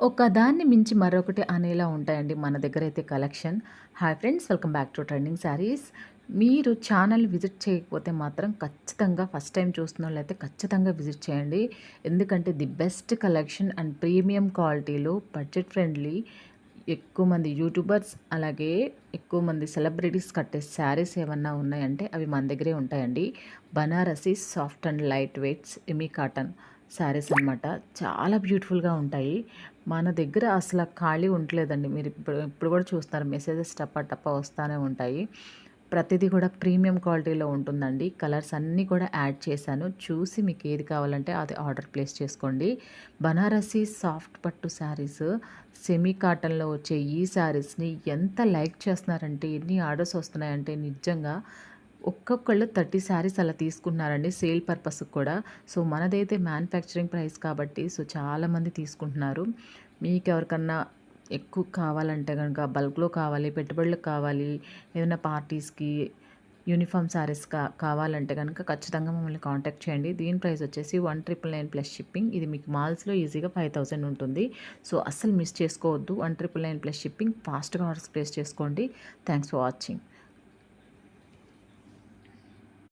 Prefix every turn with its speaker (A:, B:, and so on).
A: ఒకదాన్ని మించి మరొకటి అనేలా ఉంటాయండి మన దగ్గరైతే collection. Hi friends! Welcome back to trending saris. మీరు ఛానల్ విజిట్ చేయకపోతే మాత్రం ఖచ్చితంగా ఫస్ట్ టైమ్ చూస్తున్నోళ్ళైతే ఖచ్చితంగా విజిట్ చేయండి. ఎందుకంటే the best collection and premium క్వాలిటీలో బడ్జెట్ ఫ్రెండ్లీ ఎక్కువ మంది యూట్యూబర్స్ అలాగే ఎక్కువ మంది సెలబ్రిటీస్ కట్టే శారీస్ ఏమన్నా ఉన్నాయంటే అవి మన దగ్గరే ఉంటాయండి. Banarasi soft and light weights ఎమీ కాటన్ శారీస్ అనమాట. చాలా బ్యూటిఫుల్‌గా ఉంటాయి. మన దగ్గర అసల ఖాళీ ఉండలేదండి. మీరు ఇప్పుడు ఇప్పుడు కూడా చూస్తున్నారు మెసేజెస్ టపా టపా వస్తానే ఉంటాయి. ప్రతిదీ కూడా ప్రీమియం క్వాలిటీలో ఉంటుందండి. కలర్స్ అన్నీ కూడా యాడ్ చేశాను. చూసి మీకు ఏది కావాలంటే అది ఆర్డర్ ప్లేస్ చేసుకోండి. బనారసి సాఫ్ట్ పట్టు శారీస్, సెమీ కాటన్‌లో వచ్చే ఈ శారీస్‌ని ఎంత లైక్ చేస్తున్నారంటే, ఎన్ని ఆర్డర్స్ వస్తున్నాయంటే నిజంగా ఒక్కొక్కళ్ళు 30 శారీస్ అలా తీసుకుంటున్నారండి సేల్ పర్పస్‌కి కూడా. సో, మనదైతే మ్యానుఫ్యాక్చరింగ్ ప్రైస్ కాబట్టి సో, చాలామంది తీసుకుంటున్నారు. మీకెవరికన్నా ఎక్కువ కావాలంటే గనక బల్క్‌లో కావాలి, పెట్టుబడులకు కావాలి, ఏదైనా పార్టీస్‌కి యూనిఫార్మ్ శారీస్ కావాలంటే గనక ఖచ్చితంగా మమ్మల్ని కాంటాక్ట్ చేయండి. దీని ప్రైస్ వచ్చేసి 1999 ప్లస్ షిప్పింగ్. ఇది మీకు మాల్స్‌లో ఈజీగా 5000 ఉంటుంది. సో, అస్సలు మిస్ చేసుకోవద్దు. 1999 ప్లస్ షిప్పింగ్. ఫాస్ట్‌గా ఆర్డర్స్ ప్లేస్ చేసుకోండి. Thanks for watching.